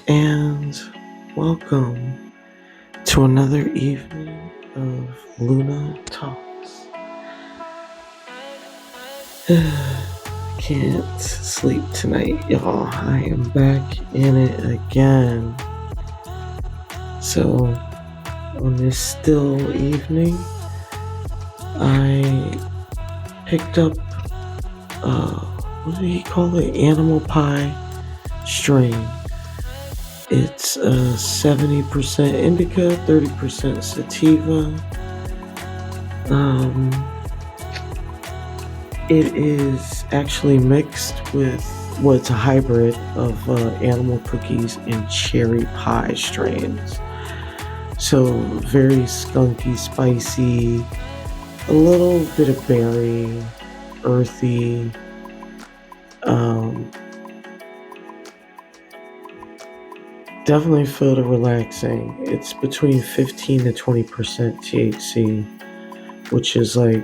and welcome to another evening of LunaTalks. Can't sleep tonight, y'all. I am back in it again. So, on this still evening, I picked up, what do you call it? Animal pie strain. It's 70% indica, 30% sativa. It is actually mixed with what's a hybrid of animal cookies and cherry pie strains. So very skunky, spicy, a little bit of berry, earthy. Um, Definitely feel the relaxing. It's between 15 to 20% THC, which is like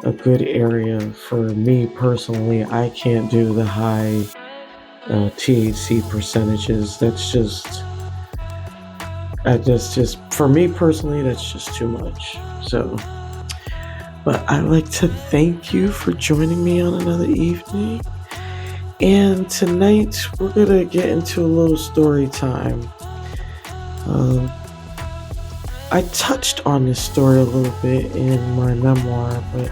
a good area for me personally. I can't do the high THC percentages. That's just for me personally. That's just too much. So, but I'd like to thank you for joining me on another evening. And tonight we're gonna get into a little story time. Uh, I touched on this story a little bit in my memoir, but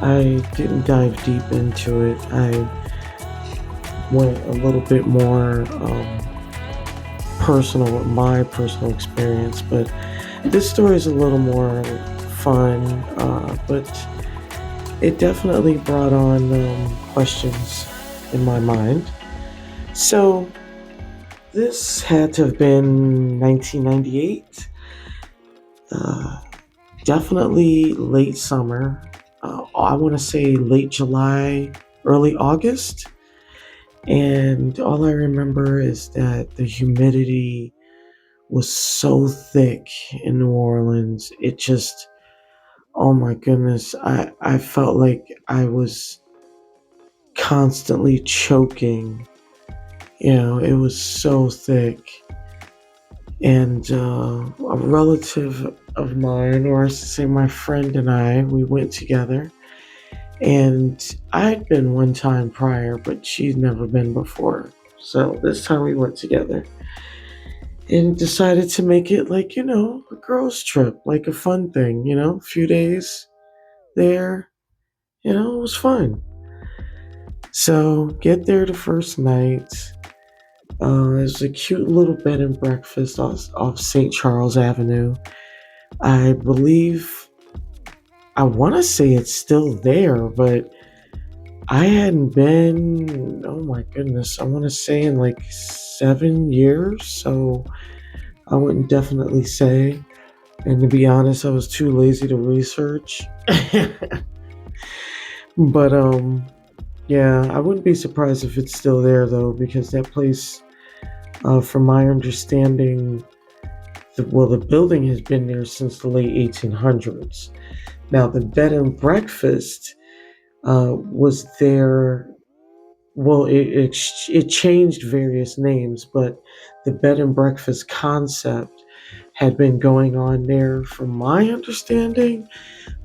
I didn't dive deep into it. I went a little bit more personal with my personal experience, but this story is a little more fun, but it definitely brought on questions in my mind. So this had to have been 1998, definitely late summer. I want to say late July, early August. And all I remember is that the humidity was so thick in New Orleans. It just, oh my goodness, I felt like I was constantly choking. It was so thick. And a relative of mine, or I should say my friend and I, we went together. And I had been one time prior, but she'd never been before. So this time we went together and decided to make it like, a girls' trip, like a fun thing, a few days there, it was fun. So get there the first night. There's a cute little bed and breakfast off St. Charles Avenue. I believe, I want to say it's still there, but I hadn't been, oh my goodness, I want to say in like 7 years. So I wouldn't definitely say. And to be honest, I was too lazy to research. But yeah, I wouldn't be surprised if it's still there though, because that place, from my understanding, the building has been there since the late 1800s. Now, the bed and breakfast was there. Well, it changed various names, but the bed and breakfast concept had been going on there, from my understanding,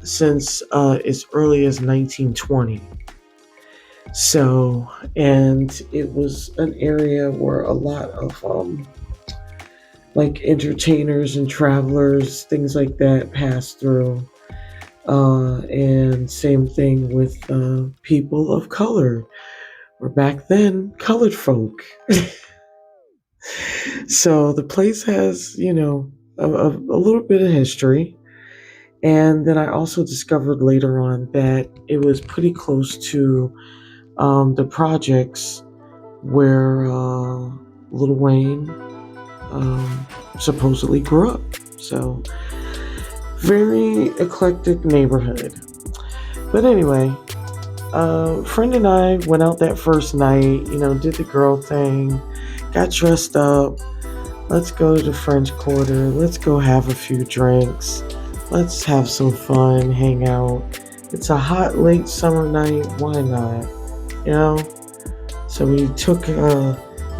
since as early as 1920. So, and it was an area where a lot of like entertainers and travelers, things like that, passed through. And same thing with people of color, or back then, colored folk. So the place has, a little bit of history. And then I also discovered later on that it was pretty close to the projects where Lil Wayne supposedly grew up. So, very eclectic neighborhood. But anyway, friend and I went out that first night, did the girl thing, got dressed up. Let's go to the French Quarter. Let's go have a few drinks. Let's have some fun, hang out. It's a hot, late summer night. Why not? So we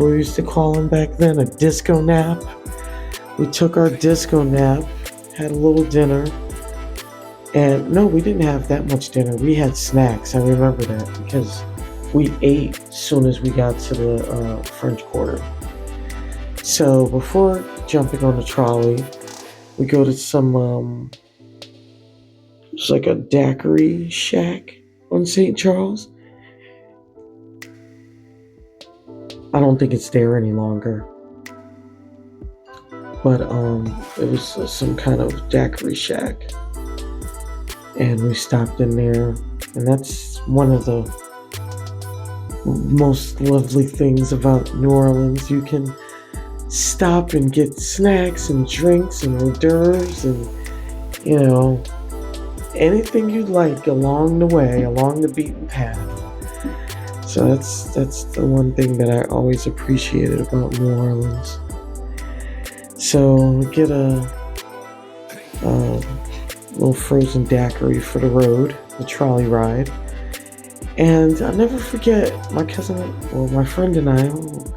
what we used to call them back then, a disco nap. We took our disco nap, had a little dinner, and no, we didn't have that much dinner. We had snacks. I remember that because we ate as soon as we got to the French Quarter. So before jumping on the trolley, we go to some, it's like a daiquiri shack on St. Charles. I don't think it's there any longer. But it was some kind of daiquiri shack. And we stopped in there. And that's one of the most lovely things about New Orleans. You can stop and get snacks and drinks and hors d'oeuvres and, anything you'd like along the way, along the beaten path. So that's the one thing that I always appreciated about New Orleans. So we get a little frozen daiquiri for the road, the trolley ride. And I'll never forget my friend and I,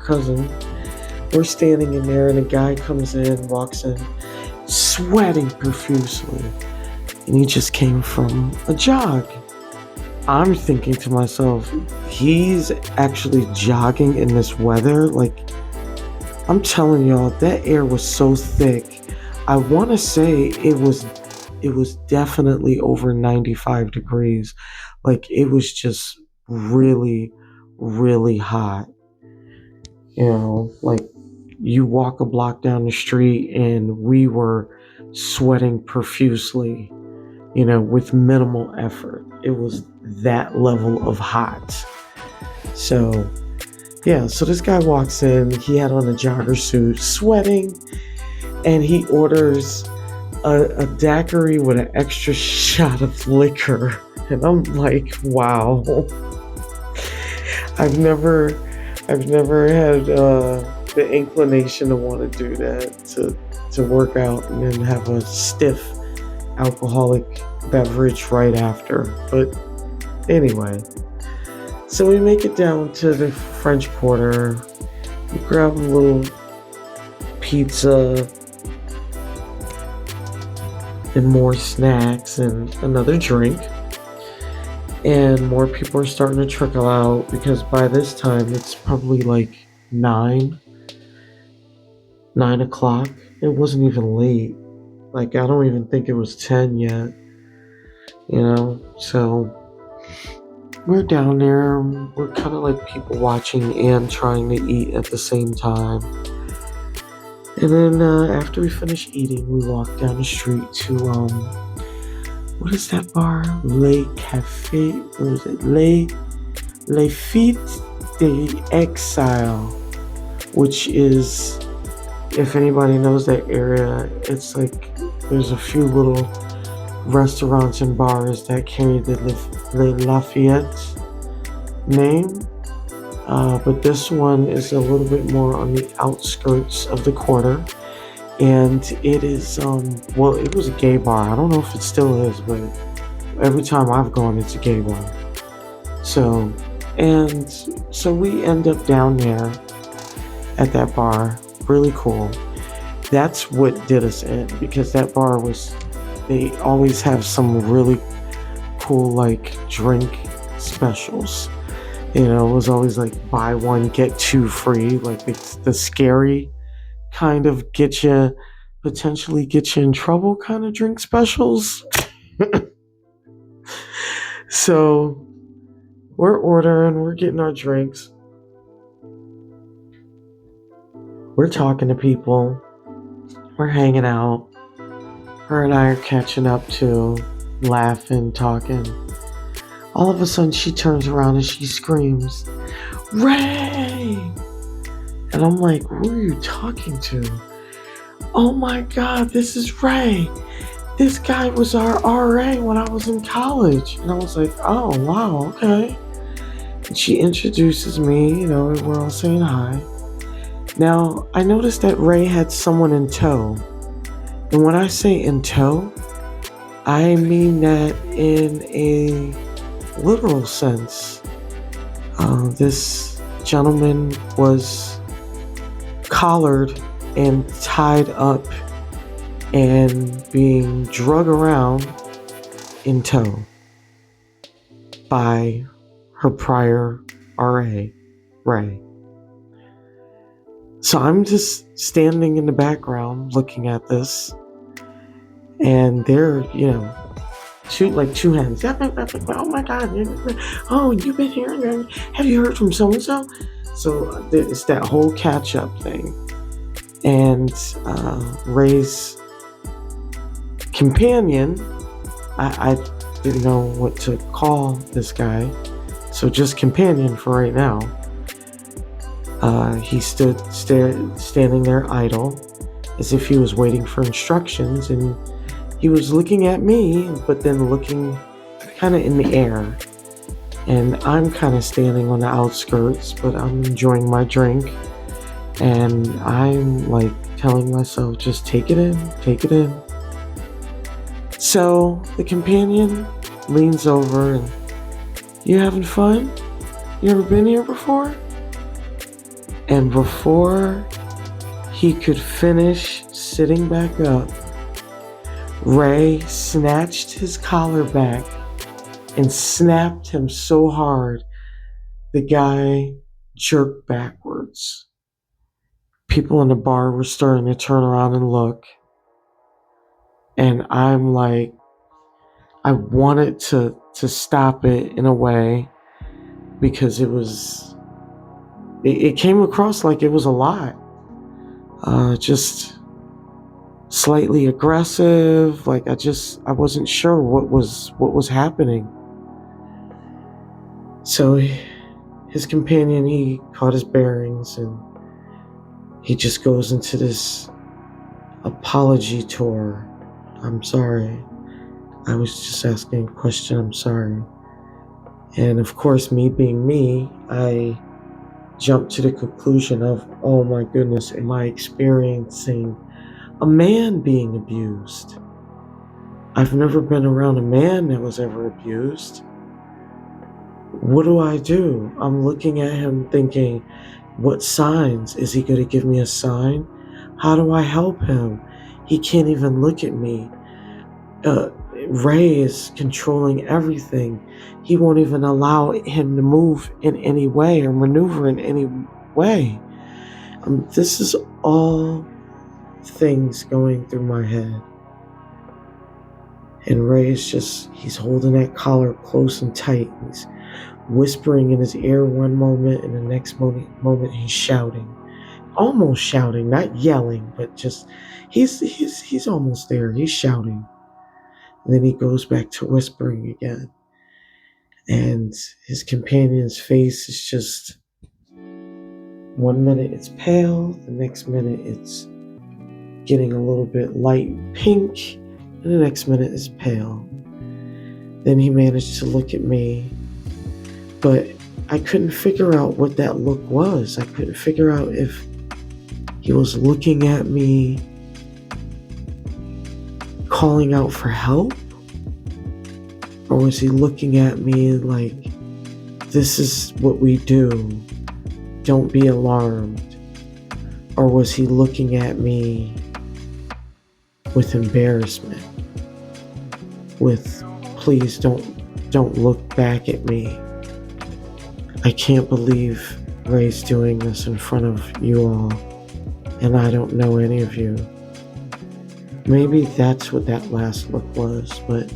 cousin, we're standing in there and a guy comes in, walks in, sweating profusely. And he just came from a jog. I'm thinking to myself, he's actually jogging in this weather? Like, I'm telling y'all, that air was so thick. I want to say it was definitely over 95 degrees. Like, it was just really, really hot. Like, you walk a block down the street and we were sweating profusely, with minimal effort. It was that level of hot. So this guy walks in, he had on a jogger suit, sweating, and he orders a daiquiri with an extra shot of liquor. And I'm like, wow. I've never had the inclination to want to do that, to work out and then have a stiff alcoholic beverage right after. But anyway, so we make it down to the French Quarter. We grab a little pizza and more snacks and another drink. And more people are starting to trickle out because by this time it's probably like 9 o'clock. It wasn't even late. Like, I don't even think it was 10 yet. So we're down there. We're kind of like people watching and trying to eat at the same time. And then after we finish eating, we walk down the street to what is that bar? Le Café, what is it? Le Fête d'Exile, which is, if anybody knows that area, it's like there's a few little restaurants and bars that carry the Le Lafayette name. But this one is a little bit more on the outskirts of the quarter. And it is, it was a gay bar. I don't know if it still is, but every time I've gone, it's a gay bar. So we end up down there at that bar. Really cool. That's what did us in, because that bar they always have some really cool, like, drink specials. It was always like buy one, get two free. Like, it's the scary kind of potentially get you in trouble kind of drink specials. So we're ordering, we're getting our drinks. We're talking to people. We're hanging out. Her and I are catching up too, laughing, talking. All of a sudden she turns around and she screams, "Ray!" And I'm like, who are you talking to? "Oh my God, this is Ray. This guy was our RA when I was in college." And I was like, oh, wow, okay. And she introduces me, we're all saying hi. Now, I noticed that Ray had someone in tow. And when I say in tow, I mean that in a literal sense. This gentleman was collared and tied up and being drug around in tow by her prior RA, Ray. So I'm just standing in the background looking at this, and they're, shoot like two hands. Oh my God. Oh, you've been here? Have you heard from so-and-so? So it's that whole catch-up thing. And Ray's companion, I didn't know what to call this guy, so just companion for right now. He stood standing there idle, as if he was waiting for instructions, and he was looking at me, but then looking kind of in the air. And I'm kind of standing on the outskirts, but I'm enjoying my drink. And I'm like telling myself, just take it in, take it in. So the companion leans over and, you having fun? You ever been here before? And before he could finish sitting back up, Ray snatched his collar back and snapped him so hard, the guy jerked backwards. People in the bar were starting to turn around and look. And I'm like, I wanted to stop it in a way, because it came across like it was a lot. Just slightly aggressive. Like I wasn't sure what was happening. So his companion, he caught his bearings and he just goes into this apology tour. I'm sorry. I was just asking a question. I'm sorry. And of course, me being me, I jumped to the conclusion of, oh my goodness, am I experiencing a man being abused? I've never been around a man that was ever abused. What do I do? I'm looking at him thinking, what signs? Is he going to give me a sign? How do I help him? He can't even look at me. Ray is controlling everything. He won't even allow him to move in any way or maneuver in any way. This is all things going through my head. And Ray's he's holding that collar close and tight. He's whispering in his ear one moment, and the next moment he's shouting. Almost shouting, not yelling, but just, he's almost there. He's shouting. And then he goes back to whispering again. And his companion's face is just, one minute it's pale, the next minute it's getting a little bit light pink, and the next minute is pale. Then he managed to look at me, but I couldn't figure out what that look was. I couldn't figure out if he was looking at me, calling out for help, or was he looking at me like, this is what we do, don't be alarmed? Or was he looking at me with embarrassment, with, please don't look back at me. I can't believe Ray's doing this in front of you all, and I don't know any of you. Maybe that's what that last look was, but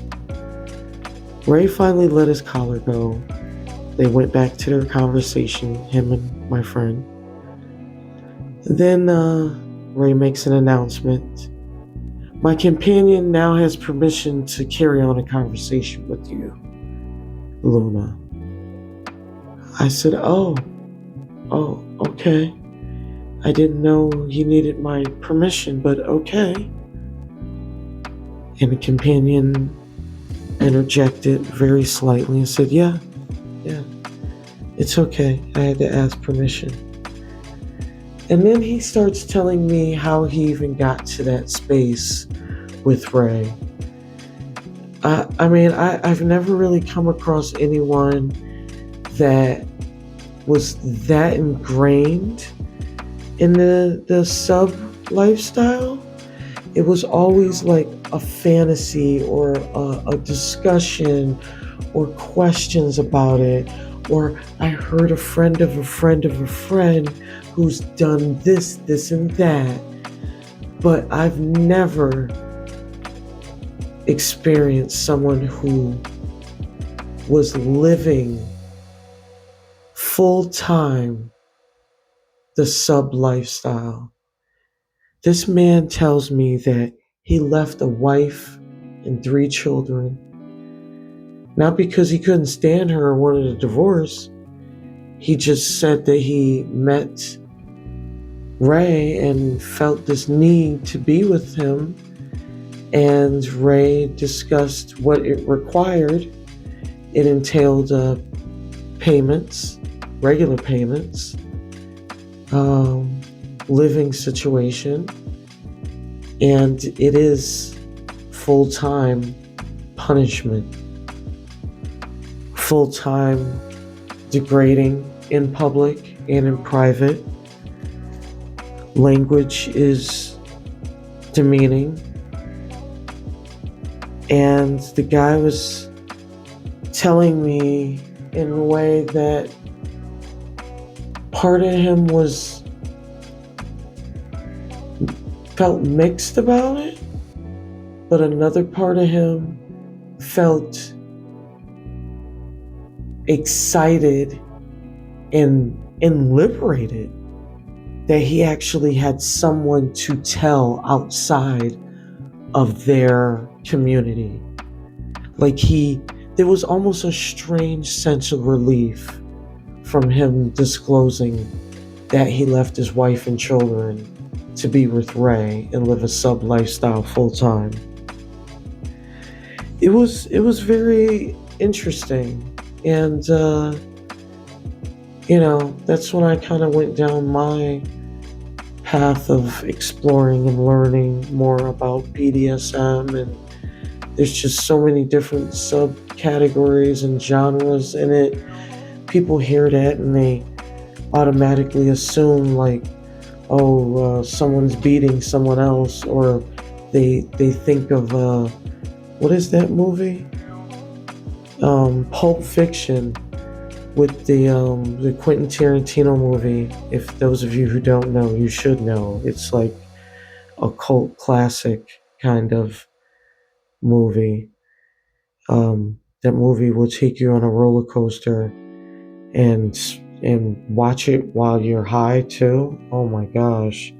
Ray finally let his collar go. They went back to their conversation, him and my friend. Then Ray makes an announcement. My companion now has permission to carry on a conversation with you, Luna. I said, oh, okay. I didn't know he needed my permission, but okay. And the companion interjected very slightly and said, yeah, it's okay. I had to ask permission. And then he starts telling me how he even got to that space with Ray. I've never really come across anyone that was that ingrained In the sub lifestyle, it was always like a fantasy or a discussion or questions about it. Or I heard a friend of a friend of a friend who's done this, this, and that. But I've never experienced someone who was living full time the sub lifestyle. This man tells me that he left a wife and 3 children, not because he couldn't stand her or wanted a divorce. He just said that he met Ray and felt this need to be with him, and Ray discussed what it required. It entailed payments, regular payments, living situation, and it is full-time punishment, full-time degrading in public and in private. Language is demeaning, and the guy was telling me in a way that part of him felt mixed about it, but another part of him felt excited and liberated that he actually had someone to tell outside of their community. Like there was almost a strange sense of relief from him disclosing that he left his wife and children to be with Ray and live a sub lifestyle full time. It was very interesting, and that's when I kind of went down my path of exploring and learning more about BDSM, and there's just so many different subcategories and genres in it. People hear that and they automatically assume like, oh, someone's beating someone else, or they think of what is that movie? Pulp Fiction, with the Quentin Tarantino movie. If those of you who don't know, you should know. It's like a cult classic kind of movie. That movie will take you on a roller coaster and watch it while you're high too. Oh my gosh.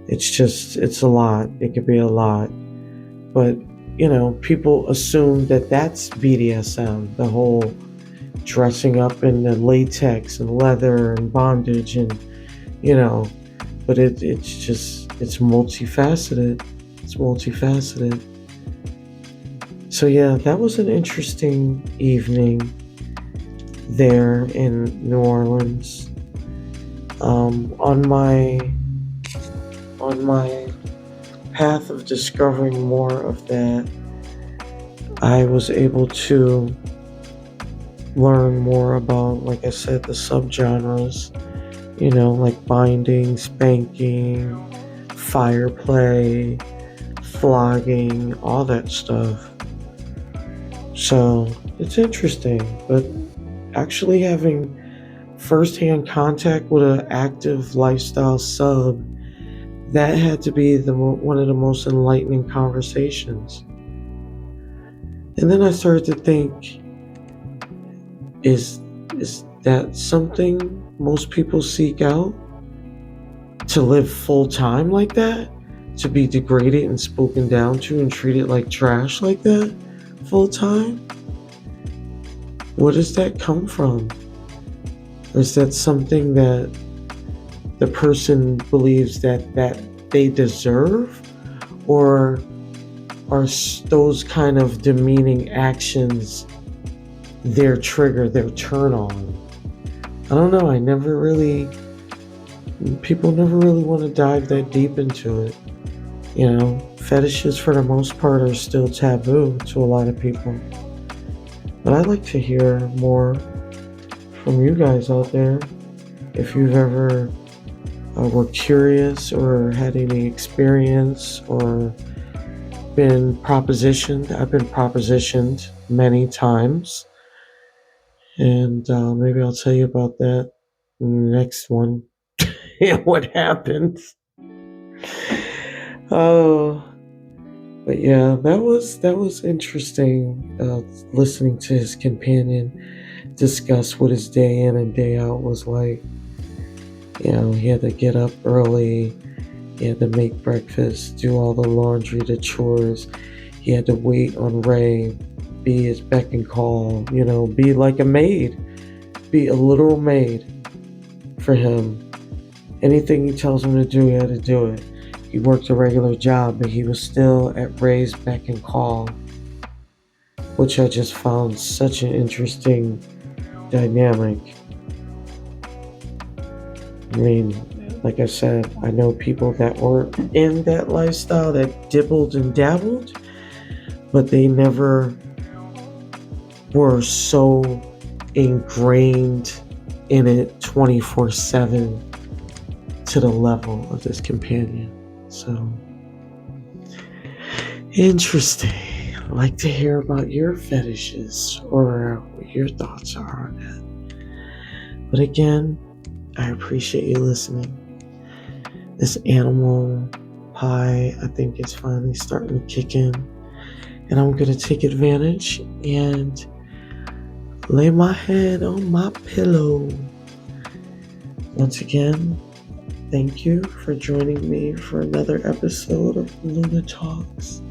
It's a lot. It could be a lot. But, people assume that that's BDSM, the whole dressing up in the latex and leather and bondage, and, but it's multifaceted. It's multifaceted. So yeah, that was an interesting evening there in New Orleans. On my path of discovering more of that, I was able to learn more about, like I said, the subgenres, like binding, spanking, fire play, flogging, all that stuff. So it's interesting, but actually having firsthand contact with an active lifestyle sub, that had to be one of the most enlightening conversations. And then I started to think, is that something most people seek out? To live full time like that? To be degraded and spoken down to and treated like trash like that full time? Where does that come from? Or is that something that the person believes that they deserve? Or are those kind of demeaning actions their trigger, their turn on? I don't know. People never really want to dive that deep into it. Fetishes for the most part are still taboo to a lot of people. But I'd like to hear more from you guys out there. If you've ever were curious or had any experience or been propositioned. I've been propositioned many times, and maybe I'll tell you about that in the next one. And what happened. Oh, but yeah, that was interesting. Listening to his companion discuss what his day in and day out was like. He had to get up early. He had to make breakfast, do all the laundry, the chores. He had to wait on Ray, be his beck and call, be like a maid, be a literal maid for him. Anything he tells him to do, he had to do it. He worked a regular job, but he was still at Ray's beck and call, which I just found such an interesting dynamic. I mean, like I said, I know people that were in that lifestyle that dibbled and dabbled, but they never were so ingrained in it 24/7 to the level of this companion. So, interesting. I'd like to hear about your fetishes or what your thoughts are on that. But again, I appreciate you listening. This animal pie, I think, is finally starting to kick in. And I'm going to take advantage and lay my head on my pillow. Once again, thank you for joining me for another episode of LunaTalks.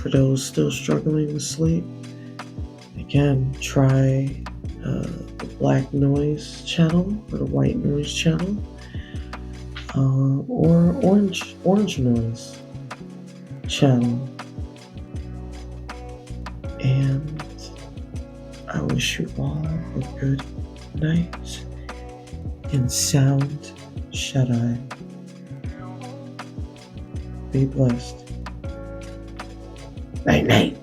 For those still struggling with sleep, again, try the black noise channel or the white noise channel, or orange noise channel. And I wish you all a good night and sound shut-eye. Be blessed. Night night.